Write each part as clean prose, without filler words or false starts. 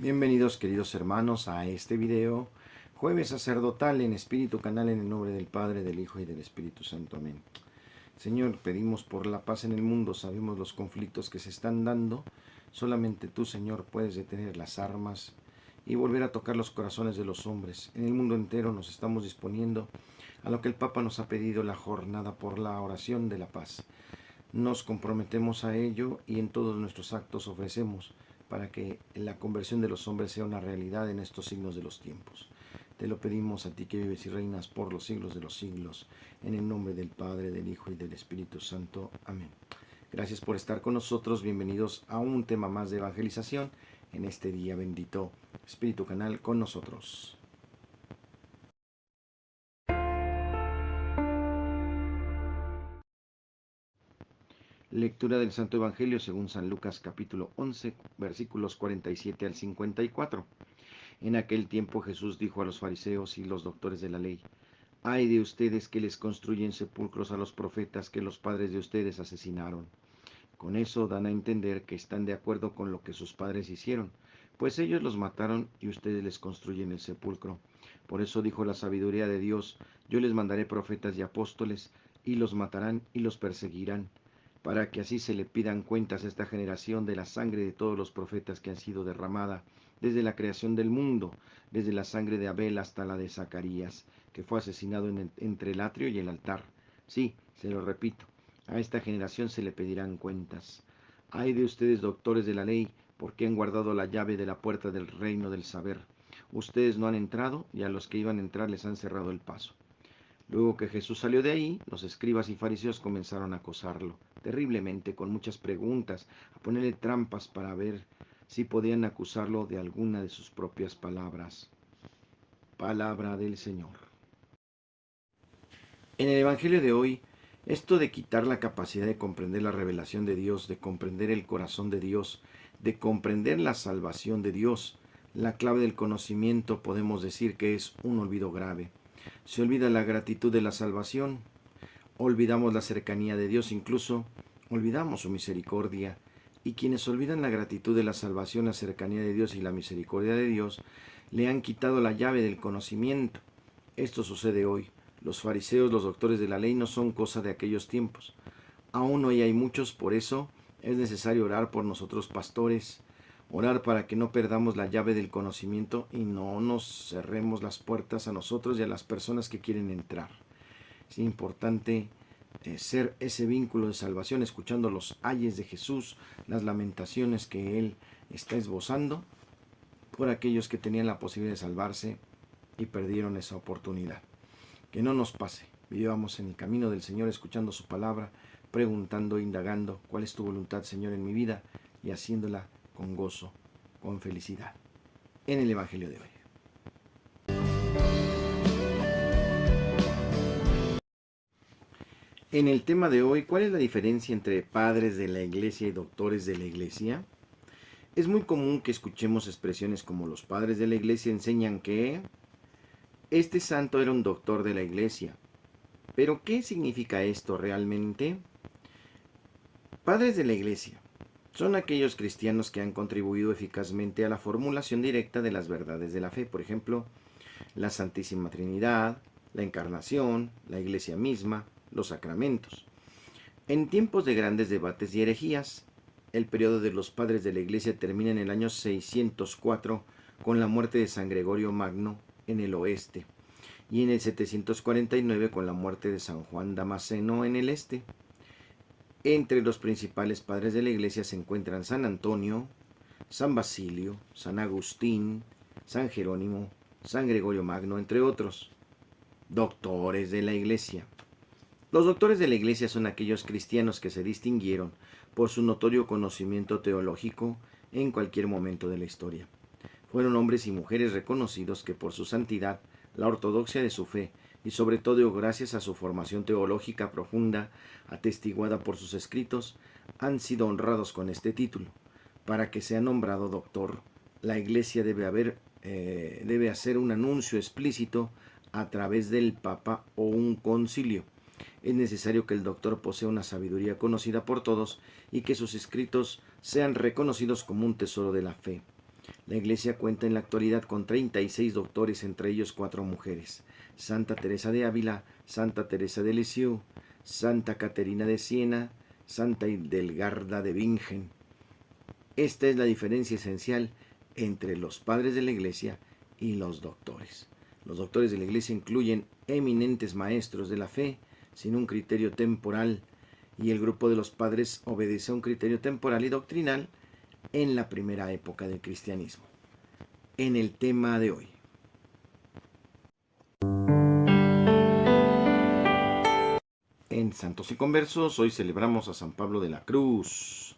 Bienvenidos queridos hermanos a este video, jueves sacerdotal en Espíritu Canal, en el nombre del Padre, del Hijo y del Espíritu Santo. Amén. Señor, pedimos por la paz en el mundo, sabemos los conflictos que se están dando, solamente tú, Señor, puedes detener las armas y volver a tocar los corazones de los hombres. En el mundo entero nos estamos disponiendo a lo que el Papa nos ha pedido, la jornada por la oración de la paz. Nos comprometemos a ello y en todos nuestros actos ofrecemos para que la conversión de los hombres sea una realidad en estos signos de los tiempos. Te lo pedimos a ti que vives y reinas por los siglos de los siglos, en el nombre del Padre, del Hijo y del Espíritu Santo. Amén. Gracias por estar con nosotros. Bienvenidos a un tema más de evangelización en este día bendito. Espíritu Canal con nosotros. Lectura del Santo Evangelio según San Lucas capítulo 11, versículos 47 al 54. En aquel tiempo Jesús dijo a los fariseos y los doctores de la ley: Ay de ustedes que les construyen sepulcros a los profetas que los padres de ustedes asesinaron. Con eso dan a entender que están de acuerdo con lo que sus padres hicieron, pues ellos los mataron y ustedes les construyen el sepulcro. Por eso dijo la sabiduría de Dios: Yo les mandaré profetas y apóstoles, y los matarán y los perseguirán, para que así se le pidan cuentas a esta generación de la sangre de todos los profetas que han sido derramada desde la creación del mundo, desde la sangre de Abel hasta la de Zacarías, que fue asesinado entre el atrio y el altar. Sí, se lo repito, a esta generación se le pedirán cuentas. Ay de ustedes, doctores de la ley, porque han guardado la llave de la puerta del reino del saber. Ustedes no han entrado, y a los que iban a entrar les han cerrado el paso. Luego que Jesús salió de ahí, los escribas y fariseos comenzaron a acosarlo terriblemente con muchas preguntas, a ponerle trampas para ver si podían acusarlo de alguna de sus propias palabras. Palabra del Señor. En el Evangelio de hoy, esto de quitar la capacidad de comprender la revelación de Dios, de comprender el corazón de Dios, de comprender la salvación de Dios, la clave del conocimiento, podemos decir que es un olvido grave. Se olvida la gratitud de la salvación, olvidamos la cercanía de Dios, incluso olvidamos su misericordia. Y quienes olvidan la gratitud de la salvación, la cercanía de Dios y la misericordia de Dios, le han quitado la llave del conocimiento. Esto sucede hoy. Los fariseos, los doctores de la ley, no son cosa de aquellos tiempos. Aún hoy hay muchos, por eso es necesario orar por nosotros pastores, orar para que no perdamos la llave del conocimiento y no nos cerremos las puertas a nosotros y a las personas que quieren entrar. Es importante ser ese vínculo de salvación, escuchando los ayes de Jesús, las lamentaciones que Él está esbozando por aquellos que tenían la posibilidad de salvarse y perdieron esa oportunidad. Que no nos pase. Vivamos en el camino del Señor, escuchando su palabra, preguntando, indagando cuál es tu voluntad, Señor, en mi vida, y haciéndola con gozo, con felicidad. En el Evangelio de hoy. En el tema de hoy, ¿cuál es la diferencia entre padres de la iglesia y doctores de la iglesia? Es muy común que escuchemos expresiones como los padres de la iglesia enseñan que este santo era un doctor de la iglesia. Pero ¿qué significa esto realmente? Padres de la iglesia son aquellos cristianos que han contribuido eficazmente a la formulación directa de las verdades de la fe, por ejemplo, la Santísima Trinidad, la Encarnación, la iglesia misma, los sacramentos. En tiempos de grandes debates y herejías, el periodo de los padres de la iglesia termina en el año 604 con la muerte de San Gregorio Magno en el oeste y en el 749 con la muerte de San Juan Damasceno en el este. Entre los principales padres de la iglesia se encuentran San Antonio, San Basilio, San Agustín, San Jerónimo, San Gregorio Magno, entre otros. Doctores de la iglesia. Los doctores de la iglesia son aquellos cristianos que se distinguieron por su notorio conocimiento teológico en cualquier momento de la historia. Fueron hombres y mujeres reconocidos que por su santidad, la ortodoxia de su fe y sobre todo gracias a su formación teológica profunda, atestiguada por sus escritos, han sido honrados con este título. Para que sea nombrado doctor, la iglesia debe hacer un anuncio explícito a través del Papa o un concilio. Es necesario que el doctor posea una sabiduría conocida por todos y que sus escritos sean reconocidos como un tesoro de la fe. La Iglesia cuenta en la actualidad con 36 doctores, entre ellos 4 mujeres: Santa Teresa de Ávila, Santa Teresa de Lisieux, Santa Caterina de Siena, Santa Hildegarda de Bingen. Esta es la diferencia esencial entre los padres de la Iglesia y los doctores. Los doctores de la Iglesia incluyen eminentes maestros de la fe sin un criterio temporal, y el grupo de los padres obedece a un criterio temporal y doctrinal en la primera época del cristianismo. En el tema de hoy. En Santos y Conversos, hoy celebramos a San Pablo de la Cruz.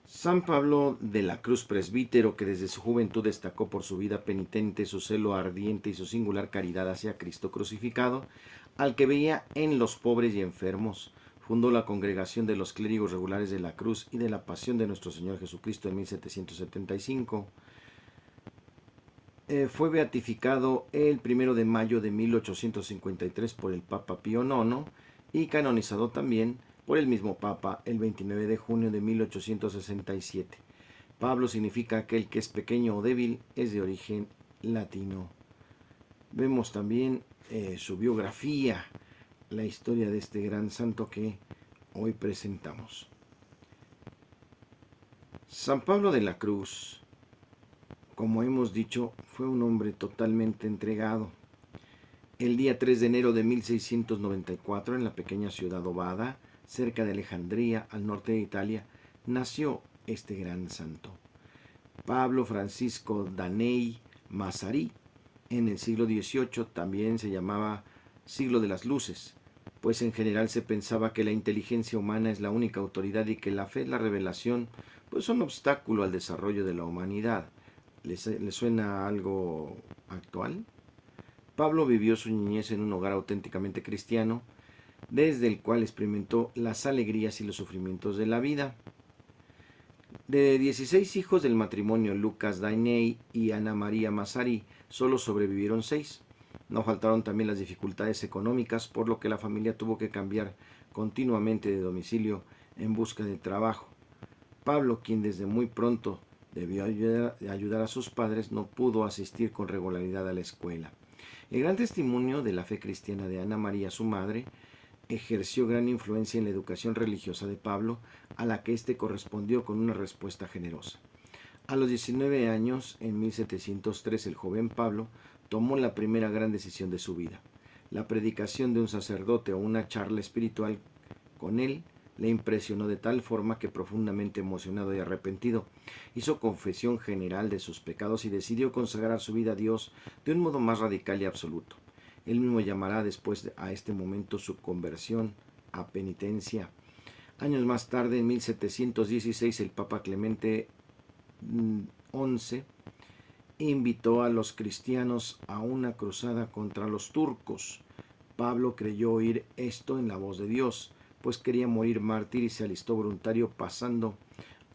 San Pablo de la Cruz, presbítero, que desde su juventud destacó por su vida penitente, su celo ardiente y su singular caridad hacia Cristo crucificado, al que veía en los pobres y enfermos, fundó la Congregación de los Clérigos Regulares de la Cruz y de la Pasión de nuestro Señor Jesucristo en 1775. Fue beatificado el 1 de mayo de 1853 por el Papa Pío IX y canonizado también por el mismo Papa el 29 de junio de 1867. Pablo significa aquel que es pequeño o débil, es de origen latino. Vemos también su biografía, la historia de este gran santo que hoy presentamos. San Pablo de la Cruz, como hemos dicho, fue un hombre totalmente entregado. El día 3 de enero de 1694, en la pequeña ciudad Ovada, cerca de Alejandría, al norte de Italia, nació este gran santo. Pablo Francisco Danei Massari, en el siglo XVIII también se llamaba siglo de las luces, pues en general se pensaba que la inteligencia humana es la única autoridad y que la fe y la revelación pues son obstáculo al desarrollo de la humanidad. ¿Les suena algo actual? Pablo vivió su niñez en un hogar auténticamente cristiano, desde el cual experimentó las alegrías y los sufrimientos de la vida. De 16 hijos del matrimonio Lucas Dainey y Ana María Massari, solo sobrevivieron 6. No faltaron también las dificultades económicas, por lo que la familia tuvo que cambiar continuamente de domicilio en busca de trabajo. Pablo, quien desde muy pronto debió ayudar a sus padres, no pudo asistir con regularidad a la escuela. El gran testimonio de la fe cristiana de Ana María, su madre, ejerció gran influencia en la educación religiosa de Pablo, a la que éste correspondió con una respuesta generosa. A los 19 años, en 1703, el joven Pablo tomó la primera gran decisión de su vida. La predicación de un sacerdote o una charla espiritual con él le impresionó de tal forma que, profundamente emocionado y arrepentido, hizo confesión general de sus pecados y decidió consagrar su vida a Dios de un modo más radical y absoluto. Él mismo llamará después a este momento su conversión a penitencia. Años más tarde, en 1716, el Papa Clemente XI invitó a los cristianos a una cruzada contra los turcos. Pablo creyó oír esto en la voz de Dios, pues quería morir mártir y se alistó voluntario, pasando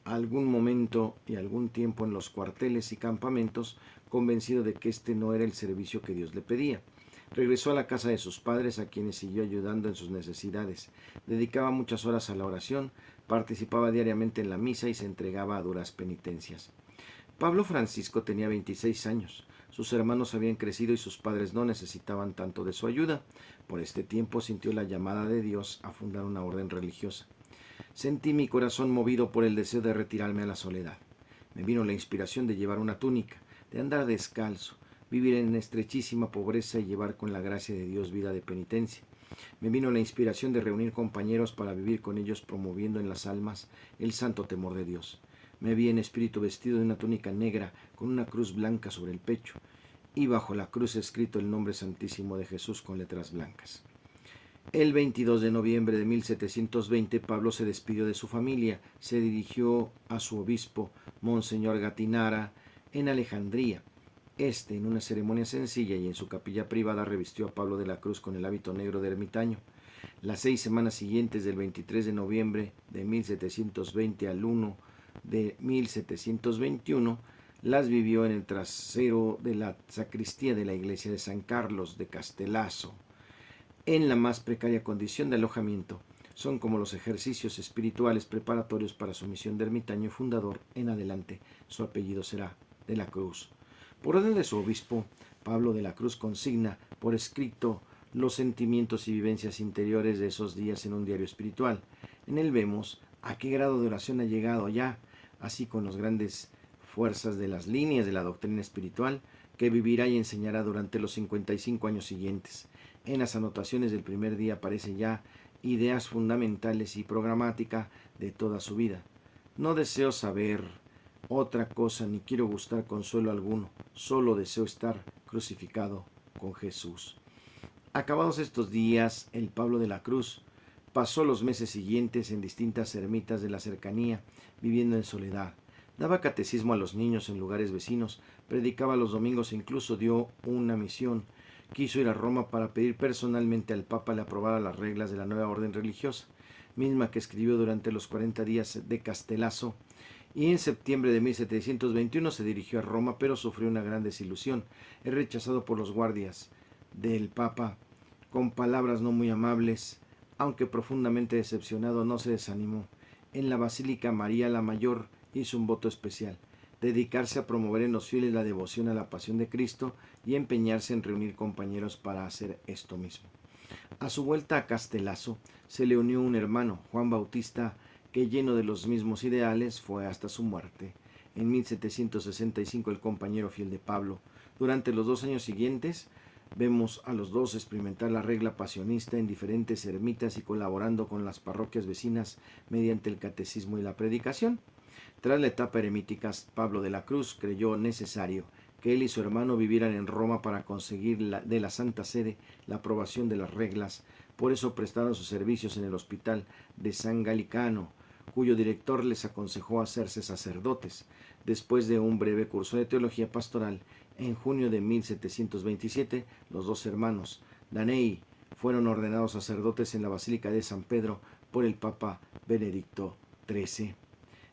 algún momento y algún tiempo en los cuarteles y campamentos, convencido de que este no era el servicio que Dios le pedía. Regresó a la casa de sus padres, a quienes siguió ayudando en sus necesidades. Dedicaba muchas horas a la oración, participaba diariamente en la misa y se entregaba a duras penitencias. Pablo Francisco tenía 26 años. Sus hermanos habían crecido y sus padres no necesitaban tanto de su ayuda. Por este tiempo sintió la llamada de Dios a fundar una orden religiosa. Sentí mi corazón movido por el deseo de retirarme a la soledad. Me vino la inspiración de llevar una túnica, de andar descalzo, vivir en estrechísima pobreza y llevar con la gracia de Dios vida de penitencia. Me vino la inspiración de reunir compañeros para vivir con ellos, promoviendo en las almas el santo temor de Dios. Me vi en espíritu vestido de una túnica negra con una cruz blanca sobre el pecho, y bajo la cruz escrito el nombre santísimo de Jesús con letras blancas. El 22 de noviembre de 1720, Pablo se despidió de su familia, se dirigió a su obispo, Monseñor Gatinara, en Alejandría. En una ceremonia sencilla y en su capilla privada, revistió a Pablo de la Cruz con el hábito negro de ermitaño. Las 6 semanas siguientes, del 23 de noviembre de 1720 al 1 de 1721, las vivió en el trasero de la sacristía de la iglesia de San Carlos de Castelazo, en la más precaria condición de alojamiento. Son como los ejercicios espirituales preparatorios para su misión de ermitaño y fundador. En adelante, su apellido será de la Cruz. Por orden de su obispo, Pablo de la Cruz consigna por escrito los sentimientos y vivencias interiores de esos días en un diario espiritual. En él vemos a qué grado de oración ha llegado ya, así con las grandes fuerzas de las líneas de la doctrina espiritual que vivirá y enseñará durante los 55 años siguientes. En las anotaciones del primer día aparecen ya ideas fundamentales y programática de toda su vida. No deseo saber otra cosa ni quiero gustar consuelo alguno, solo deseo estar crucificado con Jesús. Acabados estos días, el Pablo de la Cruz pasó los meses siguientes en distintas ermitas de la cercanía, viviendo en soledad. Daba catecismo a los niños en lugares vecinos, predicaba los domingos e incluso dio una misión. Quiso ir a Roma para pedir personalmente al Papa le aprobara las reglas de la nueva orden religiosa, misma que escribió durante los 40 días de Castellazo, y en septiembre de 1721 se dirigió a Roma, pero sufrió una gran desilusión. Es rechazado por los guardias del Papa con palabras no muy amables. Aunque profundamente decepcionado, no se desanimó. En la Basílica María la Mayor hizo un voto especial: dedicarse a promover en los fieles la devoción a la pasión de Cristo y empeñarse en reunir compañeros para hacer esto mismo. A su vuelta a Castellazo se le unió un hermano, Juan Bautista, que lleno de los mismos ideales fue hasta su muerte. En 1765 el compañero fiel de Pablo. Durante los 2 años siguientes vemos a los dos experimentar la regla pasionista en diferentes ermitas y colaborando con las parroquias vecinas mediante el catecismo y la predicación. Tras la etapa eremítica, Pablo de la Cruz creyó necesario que él y su hermano vivieran en Roma para conseguir de la Santa Sede la aprobación de las reglas. Por eso prestaron sus servicios en el hospital de San Galicano, cuyo director les aconsejó hacerse sacerdotes. Después de un breve curso de teología pastoral, en junio de 1727, los dos hermanos Danei fueron ordenados sacerdotes en la Basílica de San Pedro por el Papa Benedicto XIII.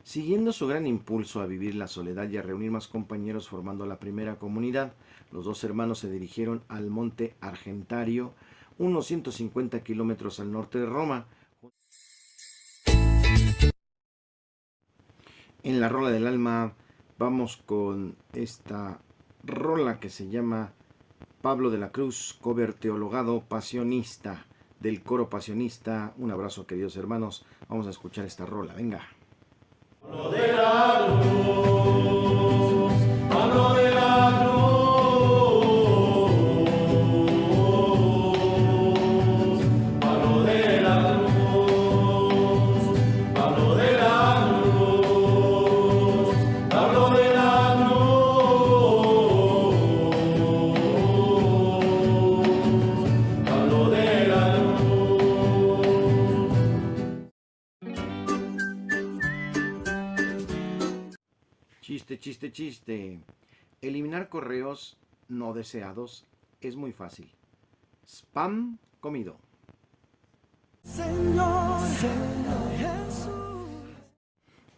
Siguiendo su gran impulso a vivir la soledad y a reunir más compañeros formando la primera comunidad, los dos hermanos se dirigieron al Monte Argentario, unos 150 kilómetros al norte de Roma. En la Rola del Alma vamos con esta rola que se llama Pablo de la Cruz, cover teologado pasionista, del coro pasionista. Un abrazo, queridos hermanos. Vamos a escuchar esta rola, venga. Pablo de la Cruz, Pablo de la Cruz, Pablo de la Cruz, Pablo de la Cruz, Pablo de la Cruz, Pablo de la Cruz. Chiste. Eliminar correos no deseados es muy fácil. Spam comido. Señor Jesús.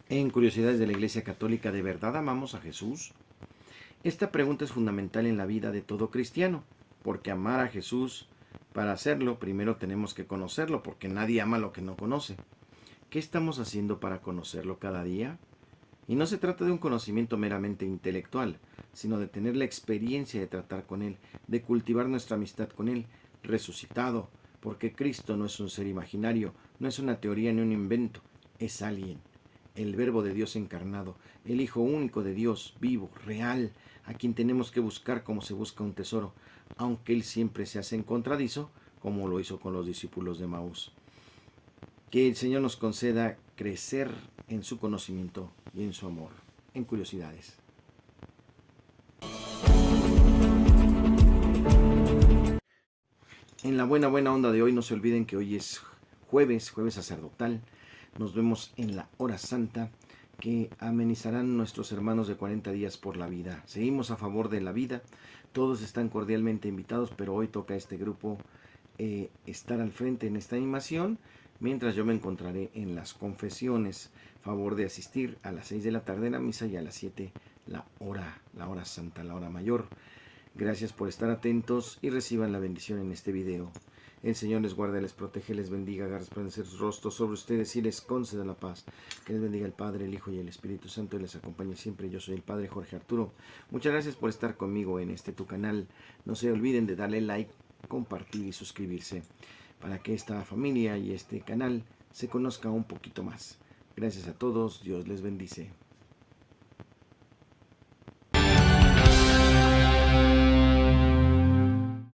En Curiosidades de la Iglesia Católica, ¿de verdad amamos a Jesús? Esta pregunta es fundamental en la vida de todo cristiano, porque amar a Jesús, para hacerlo, primero tenemos que conocerlo, porque nadie ama lo que no conoce. ¿Qué estamos haciendo para conocerlo cada día? Y no se trata de un conocimiento meramente intelectual, sino de tener la experiencia de tratar con Él, de cultivar nuestra amistad con Él, resucitado, porque Cristo no es un ser imaginario, no es una teoría ni un invento, es alguien, el Verbo de Dios encarnado, el Hijo único de Dios, vivo, real, a quien tenemos que buscar como se busca un tesoro, aunque Él siempre se hace encontradizo, como lo hizo con los discípulos de Maús. Que el Señor nos conceda crecer en su conocimiento y en su amor. En Curiosidades. En la buena onda de hoy, no se olviden que hoy es jueves sacerdotal. Nos vemos en la hora santa que amenizarán nuestros hermanos de 40 días por la vida. Seguimos a favor de la vida. Todos están cordialmente invitados, pero hoy toca a este grupo estar al frente en esta animación, mientras yo me encontraré en las confesiones. Favor de asistir a las 6 de la tarde en la misa y a las 7 la hora santa, la hora mayor. Gracias por estar atentos y reciban la bendición en este video. El Señor les guarde, les protege, les bendiga, haga resplandecer sus rostros sobre ustedes y les conceda la paz. Que les bendiga el Padre, el Hijo y el Espíritu Santo y les acompañe siempre. Yo soy el Padre Jorge Arturo. Muchas gracias por estar conmigo en tu canal. No se olviden de darle like, compartir y suscribirse para que esta familia y este canal se conozca un poquito más. Gracias a todos, Dios les bendice.